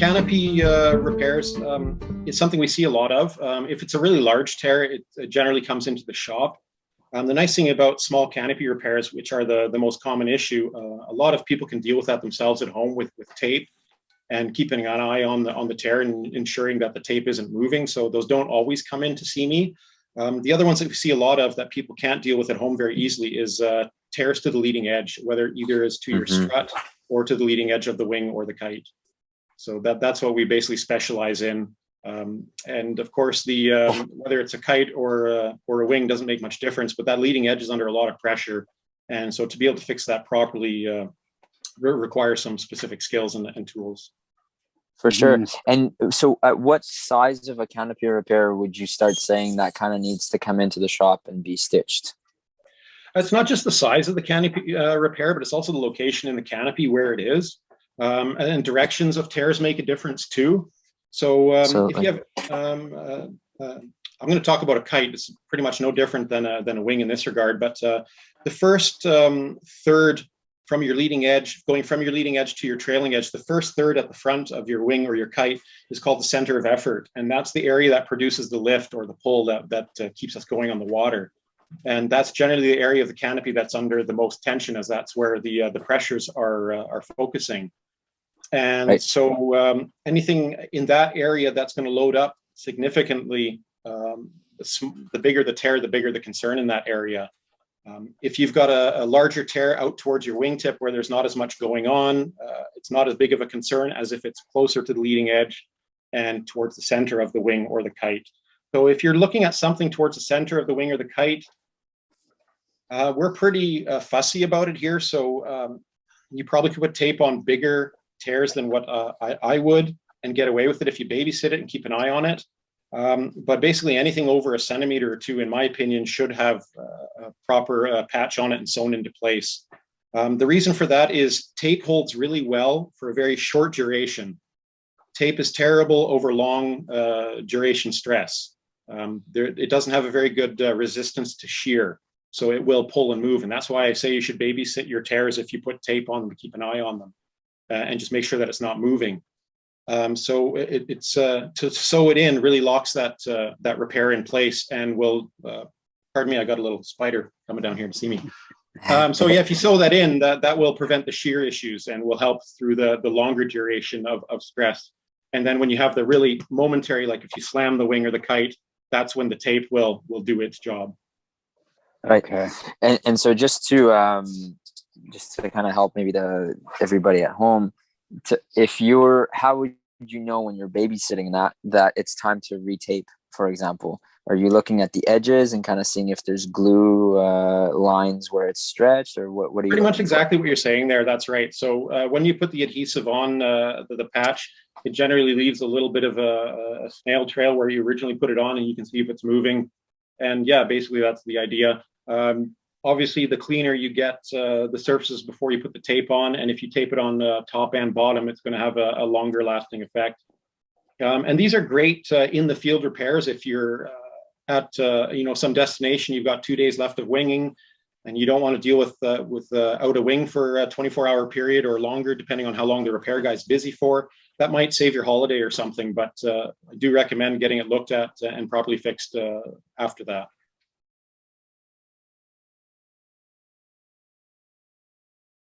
Canopy repairs is something we see a lot of. If it's a really large tear, it generally comes into the shop. The nice thing about small canopy repairs, which are the most common issue, a lot of people can deal with that themselves at home with tape and keeping an eye on the tear and ensuring that the tape isn't moving. So those don't always come in to see me. The other ones that we see a lot of that people can't deal with at home very easily is tears to the leading edge, whether either is to your strut or to the leading edge of the wing or the kite. So that's what we basically specialize in. And of course, whether it's a kite or a wing doesn't make much difference, but that leading edge is under a lot of pressure. And so to be able to fix that properly requires some specific skills and tools. For sure. And so at what size of a canopy repair would you start saying that kind of needs to come into the shop and be stitched? It's not just the size of the canopy repair, but it's also the location in the canopy where it is. And directions of tears make a difference too. So if you have, I'm going to talk about a kite. It's pretty much no different than a wing in this regard. But the first third from your leading edge, going from your leading edge to your trailing edge, the first third at the front of your wing or your kite is called the center of effort. And that's the area that produces the lift or the pull that keeps us going on the water. And that's generally the area of the canopy that's under the most tension, as that's where the pressures are focusing. And so anything in that area that's going to load up significantly, the bigger the tear, the bigger the concern in that area. If you've got a larger tear out towards your wingtip where there's not as much going on, it's not as big of a concern as if it's closer to the leading edge and towards the center of the wing or the kite. So if you're looking at something towards the center of the wing or the kite, we're pretty fussy about it here. So you probably could put tape on bigger tears than what I would and get away with it if you babysit it and keep an eye on it. But basically anything over a centimeter or two, in my opinion, should have a proper patch on it and sewn into place. The reason for that is tape holds really well for a very short duration. Tape is terrible over long duration stress. It doesn't have a very good resistance to shear, so it will pull and move. And that's why I say you should babysit your tears if you put tape on them to keep an eye on them and just make sure that it's not moving. So it's to sew it in really locks that repair in place and will, pardon me, I got a little spider coming down here to see me. So yeah, if you sew that in, that will prevent the shear issues and will help through the longer duration of stress. And then when you have the really momentary, like if you slam the wing or the kite, that's when the tape will do its job. Right. Okay. And so just to kind of help maybe everybody at home, how would you know when you're babysitting that it's time to retape, for example? Are you looking at the edges and kind of seeing if there's glue lines where it's stretched, or what are you? Pretty much exactly what you're saying there. That's right. So when you put the adhesive on the patch, it generally leaves a little bit of a snail trail where you originally put it on, and you can see if it's moving. And yeah, basically that's the idea. Obviously, the cleaner you get the surfaces before you put the tape on, and if you tape it on top and bottom, it's going to have a longer lasting effect. And these are great in the field repairs if you're at some destination, you've got 2 days left of winging, and you don't want to deal with out a wing for a 24-hour period or longer, depending on how long the repair guy's busy for. That might save your holiday or something, but I do recommend getting it looked at and properly fixed after that.